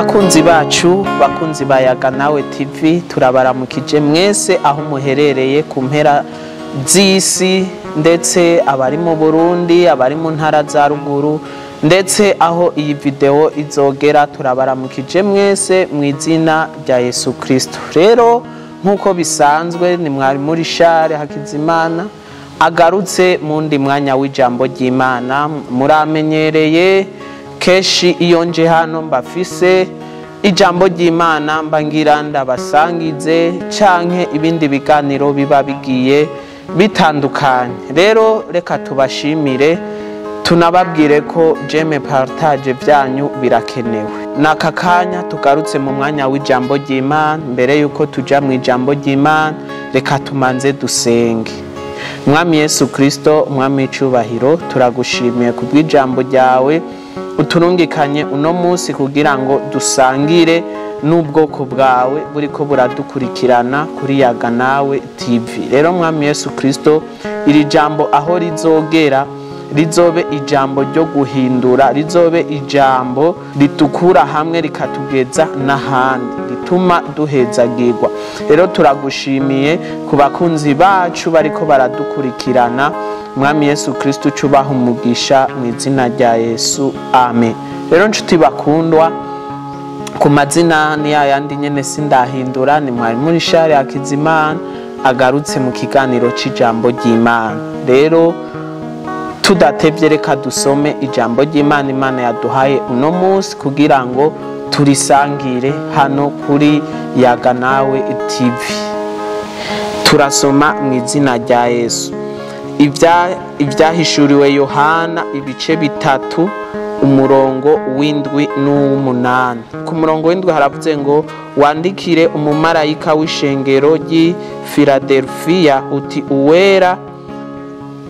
Bakunzi bacu, bakunzi ba Yaga Nawe TV, turabaramukije mwese aho muherereye ku mpera z'isi, ndetse abari mu Burundi, abari mu ntara za ruguru, ndetse aho iyi video izogera, turabaramukije mwese mu izina rya Yesu Kristo. Rero nkuko bisanzwe, ni mwarimu Richard Hakizimana agarutse mu ndi mwanya w'ijambo ry'Imana. Muramenyereye keshi iyo nje hano mbafise ijambo ry'Imana mbangira ndabasangize canke ibindi biganiro biba bigiye bitandukanye. Rero reka tubashimire, tunababwire ko jeme partage byanyu birakenewe. Naka kanya tugarutse mu mwanya w'ijambo ry'Imana. Mbere yuko tuja mu ijambo ry'Imana, reka tumanze dusenge. Mwami Yesu Kristo, mwami w'icubahiro, turagushimiye kubw'ijambo ryawe uturungikanye uno munsi kugira ngo dusangire n'ubwoko bwawe buriko buradukurikirana kuri Yaga Nawe TV. Rero mwami Yesu Kristo, iri jambo aho rizogera rizobe ijambo ryo guhindura, rizobe ijambo ritukura hamwe rikatugeza n'ahandi, rituma duhezagirwa. Rero turagushimiye ku bakunzi bacu bariko baradukurikirana. Mwami Yesu Kristo, cubaha umugisha mu izina rya Yesu, amen. Rero nshuti bakundwa, ku mazina ni yayandi nyene sindahindura, ni mwarimu Richard Hakizimana agarutse mu kiganiro c'ijambo ry'Imana. Rero tudatevye, reka dusome ijambo ry'Imana Imana yaduhaye uno munsi kugira ngo turisangire hano kuri Yaga Nawe TV. Turasoma mu izina rya Yesu. Ivyahishuriwe Yohana ibice 3 umurongo w'indwi n'uw'umunani. Ku murongo w'indwi haravuze ngo, wandikire umumarayika w'ishengero ry'i Filadelfiya uti, uwera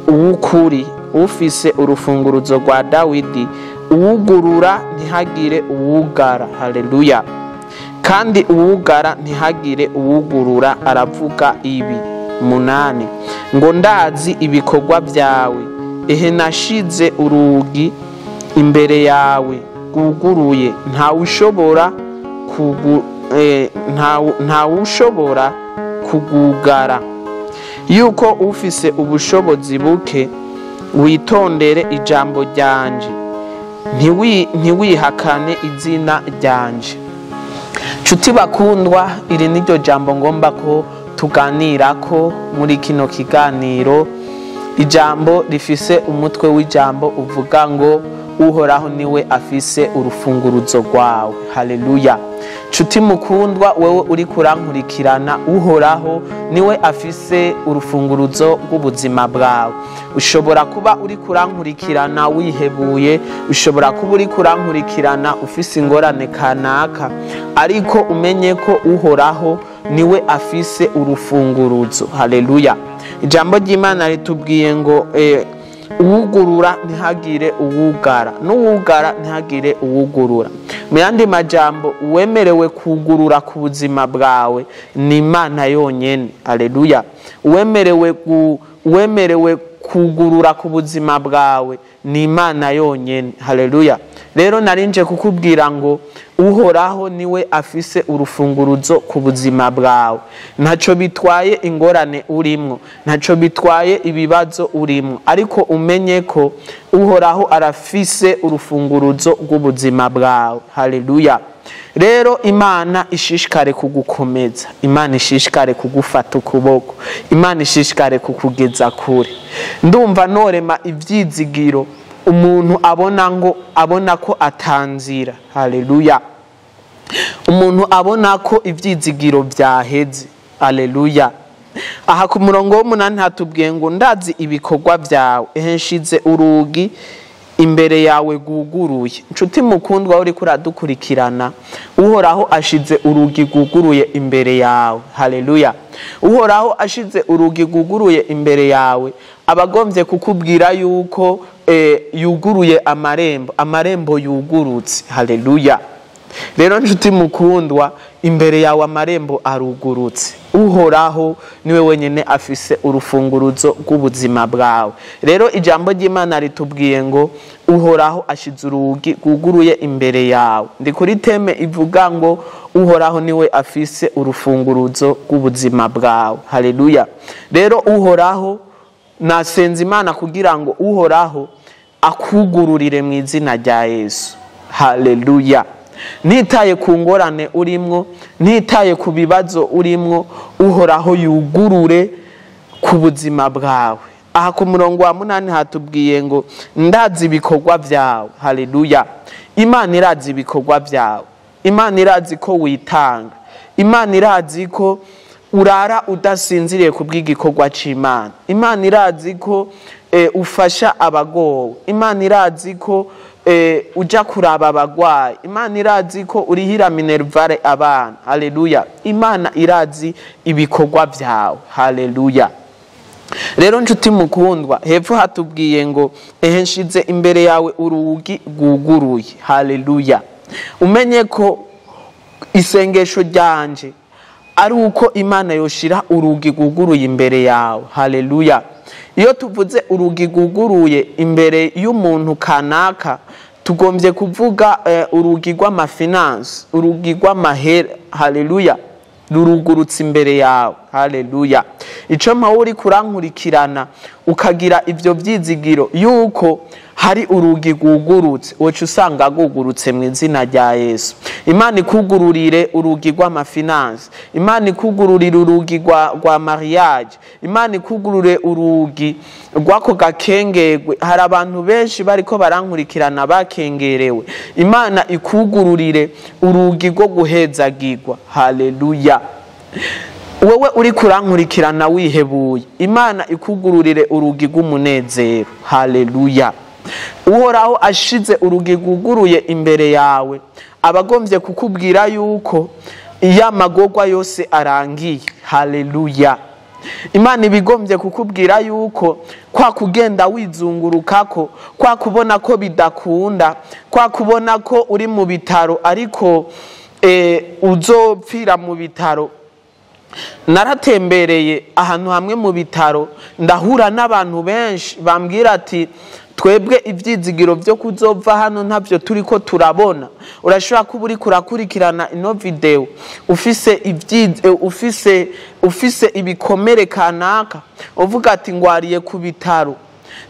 uw'ukuri, ufise urufunguruzo rwa Dawidi, uwugurura ntihagire uwugara. Haleluya. Kandi uwugara ntihagire uwugurura. Aravuga ibi munani ngo, ndazi ibikorwa byawe, ehe nashize urugi imbere yawe rwuguruye, ntawushobora kugugara. Yuko ufise ubushobozi buke, witondere ijambo ryanje, ntiwihakane izina ryanje. Nshuti bakundwa, iri niryo jambo ngomba ko tuganirako muri kino kiganiro. Ijambo rifise umutwe w'ijambo uvuga ngo, uhoraho niwe afise urufunguruzo rwawe. Haleluya. Nshuti mukundwa, wewe uri kurankurikirana, uhoraho niwe afise urufunguruzo rw'ubuzima bwawe. Ushobora kuba uri kurankurikirana wihebuye, ushobora kuba uri kurankurikirana ufise ingorane kanaka, ariko umenye ko uhoraho niwe afise urufunguruzo. Haleluya. Ijambo ry'Imana ritubwiye ngo, uwugurura ntihagire uwugara, n'uwugara ntihagire uwugurura. Mu yandi majambo, uwemerewe kugurura ku buzima bwawe ni Imana yonyene. Haleluya. Uwemerewe kugurura ku buzima bwawe ni Imana yonyene. Haleluya. Rero narinje kukubwira ngo, uhoraho niwe afise urufunguruzo ku buzima bwawe. Ntaco bitwaye ingorane urimwo, ntaco bitwaye ibibazo urimwo, ariko umenye ko uhoraho arafise urufunguruzo rw'ubuzima bwawe. Haleluya. Rero Imana ishishikare kugukomeza, Imana ishishikare kugufata ukuboko, Imana ishishikare kukugeza kure. Ndumva norema ivyizigiro umuntu abona ko atanzira. Haleluya. Umuntu abona ko ivyizigiro vyaheze. Haleluya. Aha ku murongo w'umunani hatubwiye ngo, ndazi ibikorwa vyawe, ehe nshize urugi imbere yawe rwuguruye. Nshuti mukundwa, uri kuradukurikirana, uhoraho ashize urugi rwuguruye imbere yawe. Haleluya. Uhoraho ashize urugi rwuguruye imbere yawe, abagombye kukubwira yuko yuguruye amarembo yugurutse. Haleluya. Rero nshuti mukundwa, imbere yawe amarembo arugurutse. uhoraho niwe wenyine afise urufunguruzo rw'ubuzima bwawe. Rero ijambo ry'Imana ritubwiye ngo uhoraho ashize urugi rwuguruye imbere yawe. Ndi kuri teme ivuga ngo uhoraho niwe afise urufunguruzo rw'ubuzima bwawe. Haleluya. Rero uhoraho, nasenze Imana kugira ngo uhoraho akugururire mu izina rya Yesu. Haleluya. Ntitaye ku ngorane urimwo, ntitaye ku bibazo urimwo, uhoraho yugurure ku buzima bwawe. Aha ku murongo wa 8 hatubwiye ngo ndazi ibikorwa byawe. Haleluya. Imana irazi ibikorwa byawe. Imana irazi ko witanga. Imana irazi ko urara udasinziriye ku bw'igikorwa c'Imana. Imana irazi ko ufasha abagowe. Imana irazi ko uja kuraba abagwayi. Imana irazi ko urihira minervare abana. Haleluya. Imana irazi ibikorwa byawe. Haleluya. Rero nshuti mukundwa, hepfo hatubwiye ngo nshize imbere yawe urugi rwuguruye. Haleluya. Umenye ko isengesho ryanje ari uko Imana yoshira urugi rwuguruye imbere yawe. Haleluya. Iyo tuvuze urugi rwuguruye imbere y'umuntu kanaka, tugombye kuvuga urugi rw'amafinansi, urugi rw'amahera. Haleluya. Rurugurutse imbere yawe. Haleluya. Ico mpawe uri kurankurikirana ukagira ivyo vyizigiro yuko hari urugi rwugurutse, woca usanga rwugurutse mu izina rya Yesu. Imana ikugururire urugi rw'amafinansi. Imana ikugururire urugi rwa mariage. Imana ikugurure urugi rwako gakengerwe. Hari abantu benshi bariko barankurikirana bakengerewe. Imana ikugururire urugi rwo guhezagirwa. Haleluya. Wewe uri kurankurikirana wihebuye, Imana ikugururire urugi rw'umunezero. Haleluya. Uhoraho ashize urugi rwuguruye imbere yawe, abagombye kukubwira yuko iya magorwa yose arangiye. Haleluya. Imana ibigombye kukubwira yuko kwa kugenda wizungurukako, kwa kubona ko bidakunda, kwa kubona ko uri mu bitaro ariko uzopfira mu bitaro. Naratembereye ahantu hamwe mu bitaro, ndahura n'abantu benshi bambwira ati twebwe ivyizigiro byo kuzova hano ntavyo turiko turabona. Urashobora kuba uri kurakurikirana ino video ufise ibikomere kanaka, uvuga ati ngwariye ku bitaro,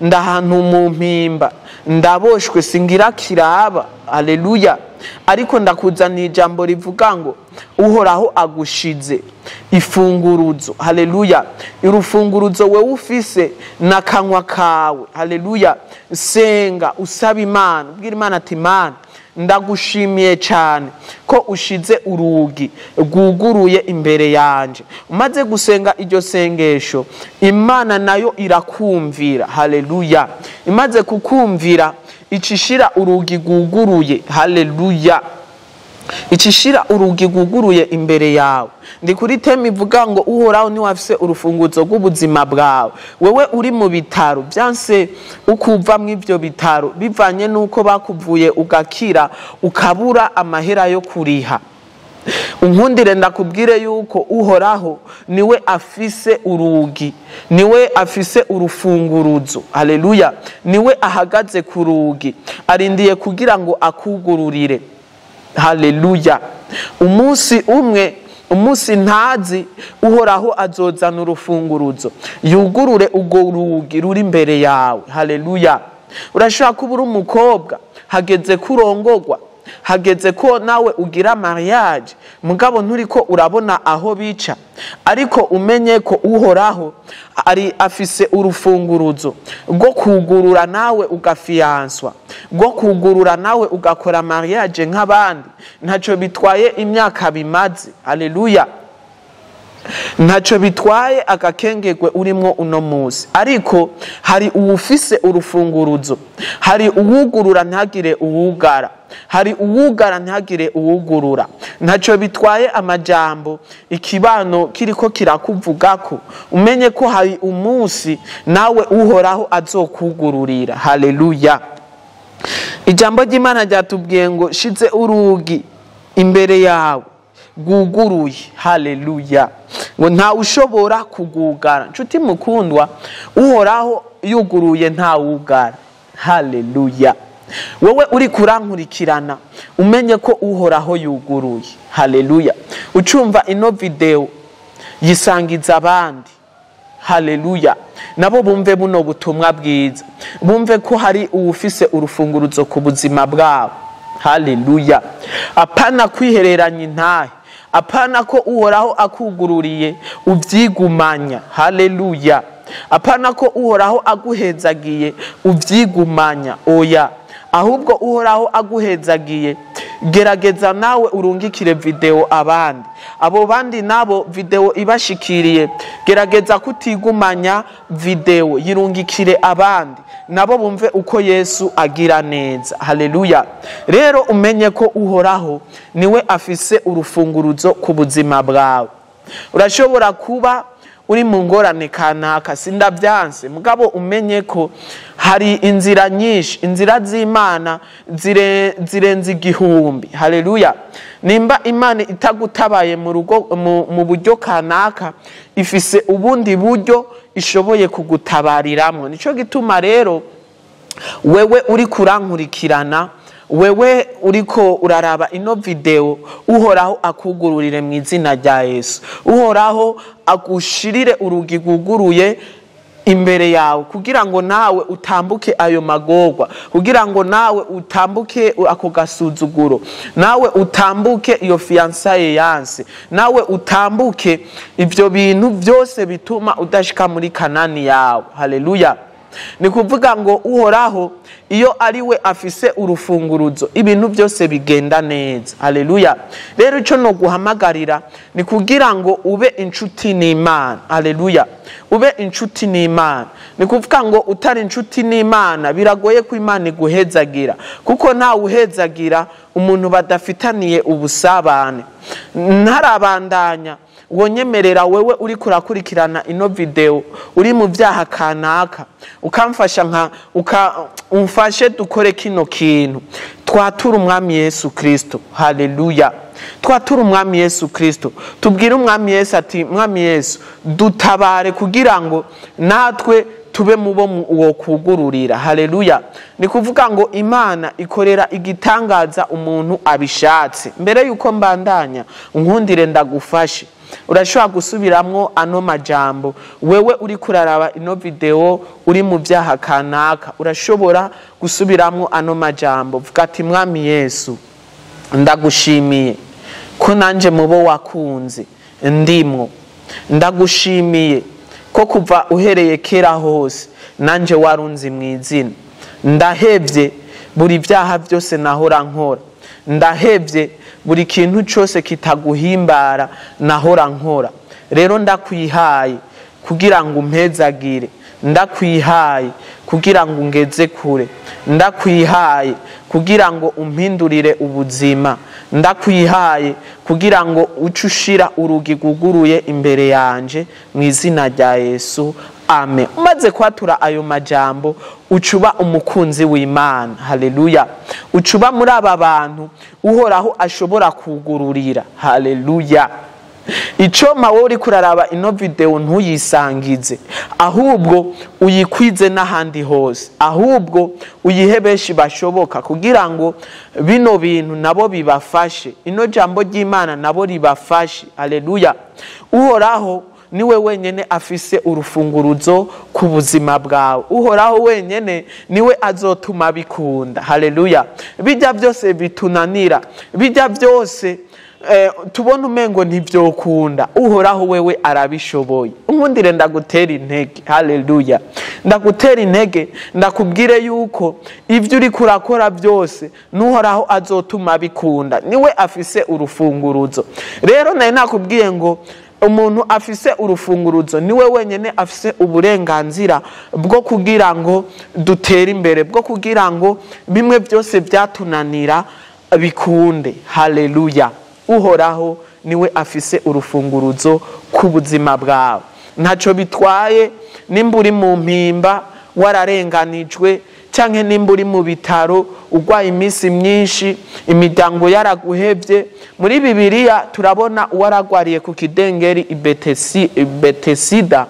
ndahantu mu mpimba, ndaboshwe singira kiraba. Haleluya. Ariko ndakuzaniye ijambo rivuga ngo uhoraho agushize ifunguruzo. Haleluya. Urufunguruzo wewe ufise n'akanwa kawe. Haleluya. Senga usaba Imana, ubwira Imana ati Imana ndagushimiye cyane ko ushize urugi rwuguruye imbere yanje. Umaze gusenga iryo sengesho, Imana nayo irakumvira. Haleluya. Imaze kukumvira icishira urugi rwuguruye. Haleluya. Icishira urugi rwuguruye imbere yawe. Ndi kuri teme ivuga ngo uhoraho niwe afise urufunguzo rw'ubuzima bwawe. Wewe uri mu bitaro, byanse ukuva mu ivyo bitaro bivanye nuko bakuvuye ugakira ukabura amahera yo kuriha. Unkundire ndakubwire yuko uhoraho niwe afise urugi, niwe afise urufunguruzo. Haleluya. Niwe ahagaze ku rugi, arindiye kugira ngo akugururire. Haleluya. Umunsi ntazi uhoraho azozana urufunguruzo yugurure urwo rugi ruri imbere yawe. Haleluya. Urashobora kuba uri umukobwa, hageze kurongorwa, hageze ko nawe ugira mariage, mugabo nturiko urabona aho bica, ariko umenye ko uhoraho ari afise urufunguruzo rwo kugurura nawe ugafiyanswa, rwo kugurura nawe ugakora mariage nk'abandi. Ntaco bitwaye imyaka bimaze. Haleluya. Ntaco bitwaye agakengerwe urimwo uno musi, ariko hari uwufise urufunguruzo. Hari uwugurura ntagire uwugara, hari uwugara ntagire uwugurura. Ntaco bitwaye amajambo ikibano kiriko kirakuvugako, umenye ko hari umunsi nawe uhoraho azokugururira. Haleluya. Ijambo ry'Imana ryatubwiye ngo shize urugi imbere yawe bwuguruye. Haleluya. Ngo nta ushobora kugugara. Nshuti mukundwa, uhoraho yuguruye nta wugara. Haleluya. Wowe uri kurankurikirana umenye ko uhoraho yuguruye. Haleluya. Ucumva ino video yisangiza abandi. Haleluya. Nabo bumve buno butumwa bwiza, bumve ko hari uwufise urufunguruzo ku buzima bwabo. Haleluya. Apana kwihereranya intahe, apana ko uhoraho akugururiye uvyigumanya. Haleluya. Apana ko uhoraho aguhezagiye uvyigumanya. Oya, ahubwo uhoraho aguhezagiye, gerageza nawe urungikire video abandi. Abo bandi nabo video ibashikiriye, gerageza kutigumanya video, yirungikire abandi nabo bumve uko Yesu agira neza. Haleluya. Rero umenye ko uhoraho niwe afise urufunguruzo ku buzima bwawe. Urashobora kuba uri mu ngorane kanaka, sindavyanse, mugabo umenye ko hari inzira nyinshi, inzira z'Imana zirenze igihumbi. Haleluya. Nimba Imana itagutabaye mu buryo kanaka, ifise ubundi buryo ishoboye kugutabariramwo. Nico gituma rero wewe uri kurankurikirana, wewe uriko uraraba ino video, uhoraho akugururire mu izina rya Yesu. Uhoraho agushirire urugi guguruye imbere yawe, kugira ngo nawe utambuke ayo magorwa, kugira ngo nawe utambuke ako gasuzuguro, nawe utambuke iyo fiançaye yanse, nawe utambuke ivyo bintu byose bituma udashika muri Kanani yawe. Haleluya. Ni kuvuga ngo uhoraho iyo ari we afise urufunguruzo, ibintu byose bigenda neza. Haleluya. Rero ico no guhamagarira ni kugira ngo ube inshuti n'Imana. Haleluya. Ube inshuti n'Imana. Ni kuvuga ngo utari inshuti n'Imana biragoye ko Imana iguhezagira, kuko nta uhezagira umuntu badafitaniye ubusabane. Ntarabandanya, wonyemerera wewe uri kurakurikirana ino video uri mu byaha kanaka, ukamfasha umfashe dukore kino kintu, twatura umwami Yesu Kristo. Haleluya. Twatura umwami Yesu Kristo, tubwire umwami Yesu ati, mwami Yesu dutabare kugira ngo natwe tube mubo uwo kugururira. Haleluya. Ni kuvuga ngo Imana ikorera igitangaza umuntu abishatse. Mbere yuko mbandanya, nkundire ndagufashe, urashobora gusubiramwo ano majambo. Wewe uri kuraraba ino video uri mu byaha kanaka, urashobora gusubiramwo ano majambo. Vuga ati, mwami Yesu ndagushimiye ko nanje mubo wakunze ndimwo. Ndagushimiye ko kuva uhereye kera hose nanje warunzi mu izina. Ndahevye buri byaha byose nahora nkora, ndahevye buri kintu cyose kitaguhimbara nahora nkora. Rero ndakwihaye kugira ngo umpezagire, ndakwihaye kugira ngo ngeze kure, ndakwihaye kugira ngo umpindurire ubuzima, ndakwihaye kugira ngo ucushira urugi guguruye imbere yanje mu izina rya Yesu. Amen. Umaze kwatura ayo majambo, ucuba umukunzi w'Imana. Haleluya. Ucuba muri aba bantu uhoraho ashobora kugururira. Haleluya. Ico mawe uri kuraraba ino video ntuyisangize, ahubwo uyikwize n'ahandi hose, ahubwo uyihe benshi bashoboka, kugira ngo bino bintu nabo bibafashe, ino jambo ry'Imana nabo ribafashe. Haleluya. Uhoraho niwe wenyene afise urufunguruzo ku buzima bwawe. Uhoraho wenyene niwe azotuma bikunda. Haleluya. Bijya byose bitunanira, bijya byose tubona umengo ntivyokunda, uhoraho wewe arabishoboye. Nkundire ndagutera intege. Haleluya. Ndagutera intege, ndakubwire yuko ivyo uri kurakora byose n'uhoraho azotuma bikunda. Niwe afise urufunguruzo. Rero naye nakubwiye ngo umuntu afise urufunguruzo niwe wenyene afise uburenganzira bwo kugira ngo dutere imbere, bwo kugira ngo bimwe byose byatunanira bikunde. Haleluya. Uhoraho niwe afise urufunguruzo ku buzima bwawe. Ntaco bitwaye nimba uri mu mpimba wararenganijwe, canke nimba uri mu bitaro urwaye iminsi myinshi, imiryango yaraguhevye. Muri Bibiliya turabona uwaragwariye ku kidengeri i Betesida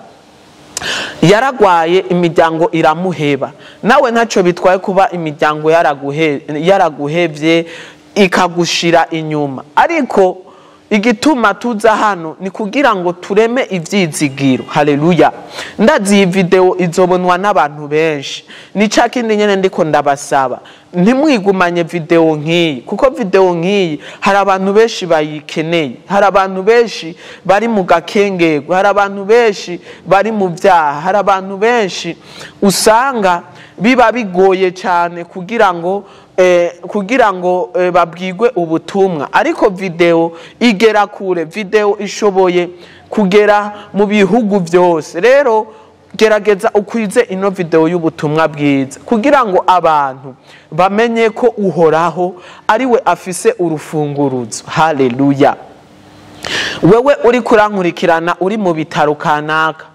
yaragwaye, imiryango iramuheba. Nawe ntaco bitwaye kuba imiryango yaraguhevye ikagushira inyuma, ariko igituma tuza hano ni kugira ngo tureme ivyizigiro. Haleluya. Ndazi iyi video izobonwa n'abantu benshi, ni ca kindi nyene ndiko ndabasaba, ntimwigumanye video nk'iyi, kuko video nk'iyi hari abantu benshi bayikeneye, hari abantu benshi bari mu gakengego, hari abantu benshi bari mu vyaha, hari abantu benshi usanga biba bigoye cyane kugira ngo babwirwe ubutumwa, ariko video igera kure, video ishoboye kugera mu bihugu byose. Rero gerageza ukwize ino video y'ubutumwa bwiza kugira ngo abantu bamenye ko Uhoraho ari we afise urufunguruzo. Haleluya. Wewe uri kurankurikirana uri mu bitaro kanaka,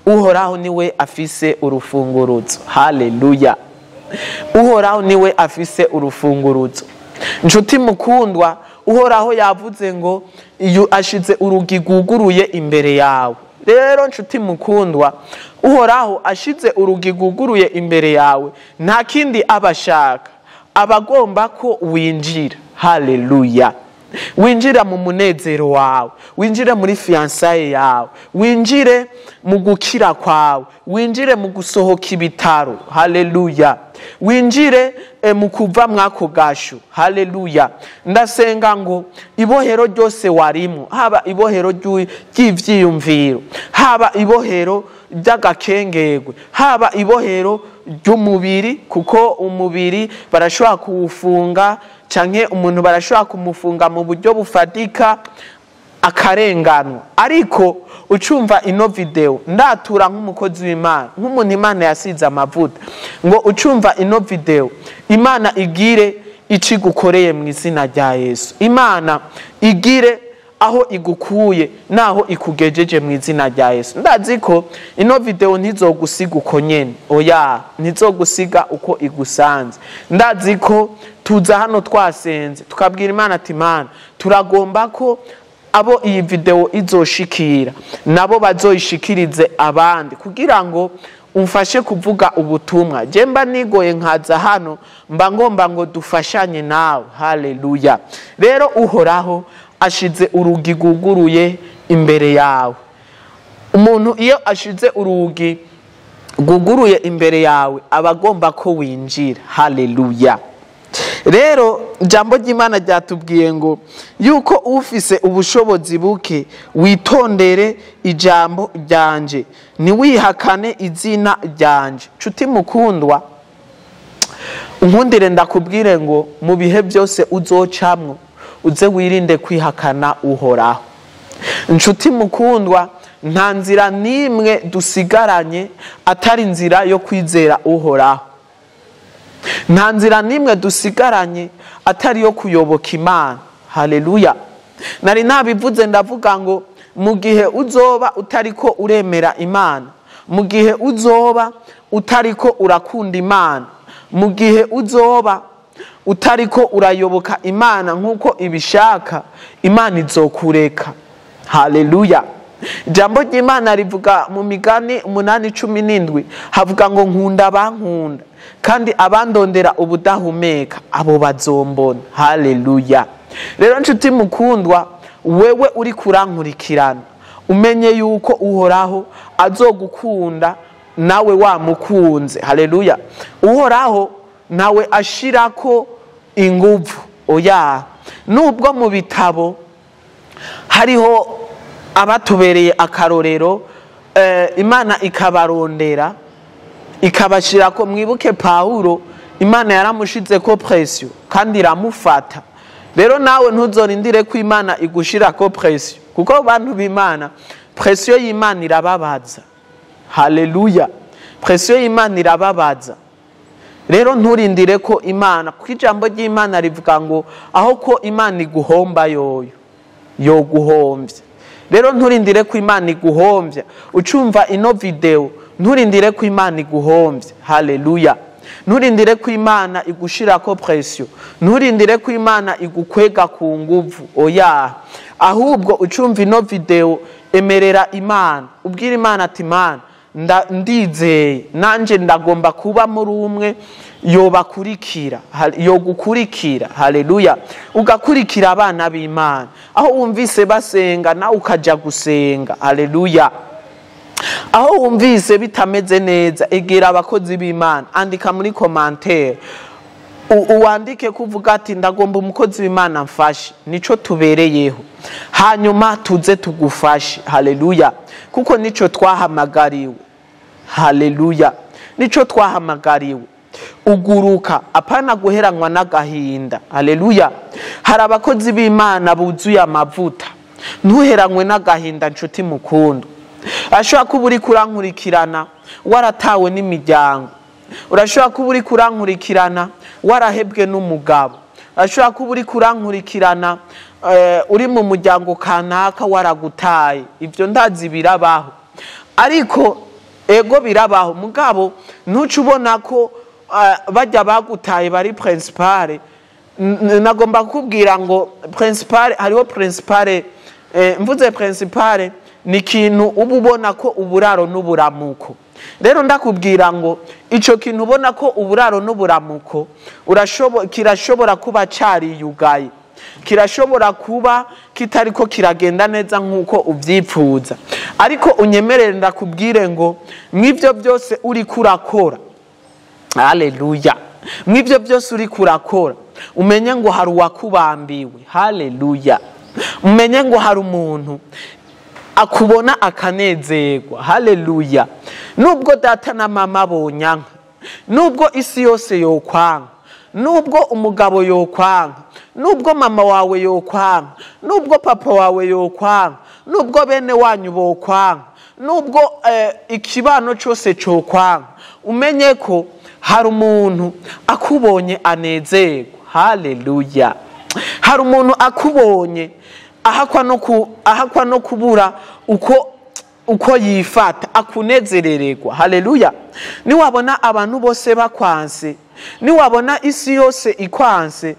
Uhoraho niwe afise urufunguruzo. Haleluya. Uhoraho niwe afise urufunguruzo. Nshuti mukundwa, Uhoraho yavuze ngo iyo ashize urugi rwuguruye imbere yawe. Rero nshuti mukundwa, Uhoraho ashize urugi rwuguruye imbere yawe, nta kindi abashaka, abagomba ko winjira. Haleluya. Winjira mu munezero wawe, winjire muri fiançaye yawe, winjire mu gukira kwawe, winjire mu gusohoka ibitaro. Haleluya. Winjire mu kuva mwako gasho. Haleluya. Ndasenga ngo ibohero ryose warimo, haba ibohero ry'ivyiyumviro, haba ibohero ry'agakengegwe, haba ibohero ry'umubiri, kuko umubiri barashobora kuwufunga canke umuntu barashobora kumufunga mu buryo bufatika akarenganwa. Ariko ucumva ino video, ndatura nk'umukozi w'Imana, nk'umuntu Imana yasize amavuta, ngo ucumva ino video, Imana igire ici gukoreye mu izina rya Yesu. Imana igire aho igukuye naho ikugejeje mu izina rya Yesu. Ndazi ko ino video ntizogusiga uko nyene, oya, ntizogusiga uko igusanze. Ndazi ko tuza hano twasenze tukabwira Imana ati Imana, turagomba ko abo iyi video izoshikira nabo bazoyishikirize abandi, kugira ngo umfashe kuvuga ubutumwa. Jemba nigoye nkaza hano, mba ngomba ngo dufashanye nawe. Haleluya. Rero Uhoraho ashize urugi rwuguruye imbere yawe. Umuntu iyo ashize urugi rwuguruye imbere yawe, abagomba ko winjira. Haleluya. Rero ijambo ry'Imana ryatubwiye ngo yuko ufise ubushobozi buke witondere ijambo ryanje, ntiwihakane izina ryanje. Nshuti mukundwa, unkundire ndakubwire ngo mu bihe byose uzocamwo uze wirinde kwihakana Uhoraho. Nshuti mukundwa, nta nzira nimwe dusigaranye atari nzira yo kwizera Uhoraho. Nta nzira nimwe dusigaranye atari yo kuyoboka Imana. Haleluya. Nari nabivuze ndavuga ngo mu gihe uzoba utariko uremera Imana, mu gihe uzoba utariko urakunda Imana, mu gihe uzoba utariko urayoboka Imana nkuko ibishaka, Imana izokureka. Haleluya. Ijambo ry'Imana rivuga mu Migani 8:17, havuga ngo nkunda bankunda, kandi abandondera ubudahumeka abo bazombona. Haleluya. Rero nshuti mukundwa, wewe uri kurankurikirana, umenye yuko Uhoraho azogukunda nawe wamukunze. Haleluya. Uhoraho nawe ashirako inguvu. Oya, nubwo mu bitabo hariho abatubereye akarorero, Imana ikabarondera ikabashirako. Mwibuke Pawulo, Imana yaramushize ko pression kandi iramufata. Rero nawe ntuzorindire ko Imana igushirako pression, kuko abantu b'Imana pression y'Imana irababaza. Haleluya. Pression y'Imana irababaza. Rero nturindire ko Imana, kuko ijambo ry'Imana rivuga ngo aho ko Imana iguhomba yo guhombya. Rero nturindire ko Imana iguhombya. Ucumva ino video, nturindire ko Imana iguhombya. Haleluya. nturindire ko Imana igushirako pression, nturindire ko Imana igukwega ku nguvu, oya. Ahubwo ucumva ino video, emerera Imana, ubwira Imana ati Imana ndizeye nanje ndagomba kuba muri umwe yobakurikira, yogukurikira. Haleluya. Ugakurikira abana b'Imana, aho wumvise basenga na ukaja gusenga. Haleluya. Aho wumvise bitameze neza, egera abakozi b'Imana, andika muri commentaire, uwandike kuvuga ati ndagomba umukozi w'Imana mfashe, nico tubereyeho, hanyuma tuze tugufashe. Haleluya. Kuko nico twahamagariwe. Haleluya. Nico twahamagariwe. Uguruka apana guheranwa n'agahinda. Haleluya. Hari abakozi b'Imana buzuye amavuta, ntuheranywe n'agahinda nshuti mukundo. Ashobora kuba uri kurankurikirana waratawe n'imiryango, urashobora kuba uri kurankurikirana warahebwe n'umugabo, urashobora kuba uri kurankurikirana uri mu muryango kanaka waragutaye. Ibyo ndazi birabaho, ariko ego birabaho, mugabo ntuce ubona ko bajya bagutaye bari principale. Nagomba kukubwira ngo principale, hariho principale, mvuze principale ni kintu uba ubona ko uburaro n'uburamuko. Rero ndakubwira ngo ico kintu ubona ko uburaro n'uburamuko kirashobora kuba cariyugaye, kirashobora kuba kitariko kiragenda neza nk'uko uvyipfuza, ariko unyemerere ndakubwire ngo mw'ivyo byose uri kurakora, haleluya, mw'ivyo byose uri kurakora umenye ngo hari uwakubambiwe. Haleluya. Umenye ngo hari umuntu akubona akanezerwa. Haleluya. Nubwo data na mama bonyanka, nubwo isi yose yokwanga, nubwo umugabo yokwanga, nubwo mama wawe yokwanga, nubwo papa wawe yokwanga, nubwo bene wanyu bokwanga, nubwo ikibano cyose cokwanga, umenye ko hari umuntu akubonye anezerwa. Haleluya. Hari umuntu akubonye ahakwa no kubura uko yifata, akunezerererwa. Haleluya. Niwabona abantu bose bakwanse, niwabona isi yose ikwanse,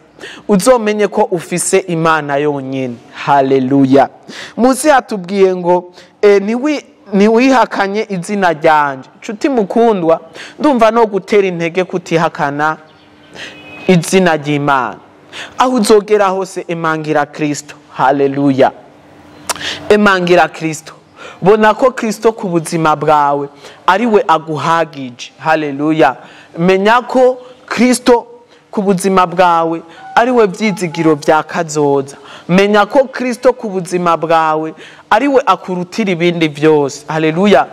uzomenye ko ufise Imana yonyine. Haleluya. Muzi hatubwiye ngo niwihakanye izina ryanje. Nshuti mukundwa, ndumva no gutera intege kutihakana izina ry'Imana. Aho uzogera hose emangira Kristo. Haleluya. Emangira Kristo. Bona ko Kristo ku buzima bwawe ari we aguhagije. Haleluya. Menya ko Kristo ku buzima bwawe ari we byizigiro bya kazoza. Menya ko Kristo ku buzima bwawe ari we akurutira ibindi byose. Haleluya.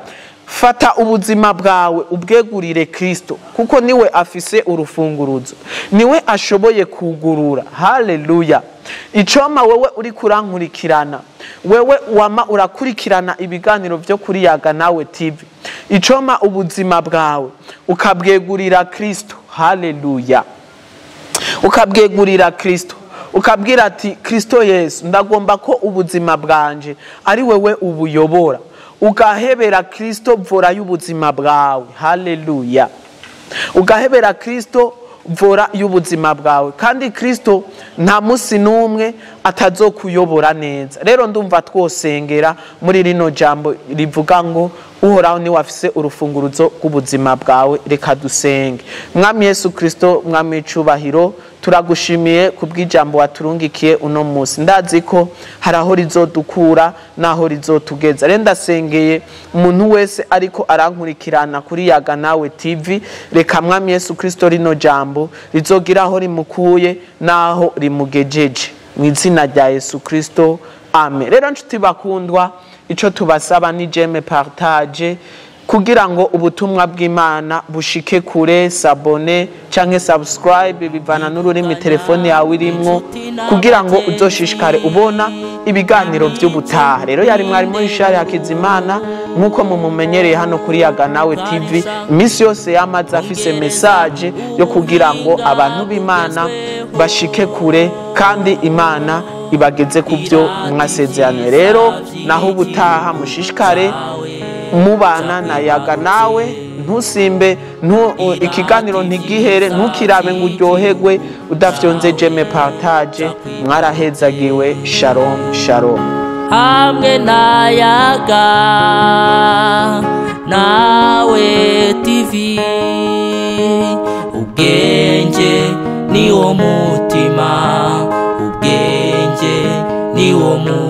Fata ubuzima bwawe ubwegurire Kristo, kuko niwe afise urufunguruzo, niwe ashoboye kugurura. Haleluya. Icoma wewe uri kurankurikirana, wewe wama urakurikirana ibiganiro byo kuri Yaga Nawe TV, icoma ubuzima bwawe ukabwegurira Kristo. Haleluya. Ukabwegurira Kristo, ukabwira ati Kristo Yesu, ndagomba ko ubuzima bwanje ari wewe ubuyobora. Ugahebera Kristo vora y'ubuzima bwawe. Haleluya. Ugahebera Kristo vora y'ubuzima bwawe, kandi Kristo nta musi numwe atazokuyobora neza. Rero ndumva twosengera muri rino jambo rivuga ngo uhoraho ni wafise urufunguruzo rw'ubuzima bwawe. Reka dusenge. Mwami Yesu Kristo, mwami w'icubahiro, turagushimiye kubw'ijambo waturungikiye uno musi. Ndazi ko hari aho rizodukura naho rizotugeza. Rero ndasengeye umuntu wese ariko arankurikirana kuri Yaga Nawe TV, reka mwami Yesu Kristo rino jambo rizogira aho rimukuye naho rimugejeje, mu izina rya Yesu Kristo, amen. Rero nshuti bakundwa, ico tubasaba ni jeme partage kugira ngo ubutumwa bw'Imana bushike kure. Sabone canke subscribe bivana n'ururimi telefone yawe irimwo, kugira ngo uzoshishikare ubona ibiganiro by'ubutaha. Rero yari mwarimu Richard Hakizimana, nkuko mumumenyereye hano kuri Yaga Nawe TV. Imisi yose yamaze afise message yo kugira ngo abantu b'Imana bashike kure, kandi Imana ibageze ku byo mwasezeranye. Rero naho ubutaha mushishikare mubana na Yaga Nawe. ntusimbe ikiganiro ntigihere, ntukirabe ngo uryoherwe udafyonze jeme partage. Mwarahezagiwe. Shalom shalom. hamwe nayaga nawe TV, ubwenge ni wo mutima, ubwenge ni wo mutima.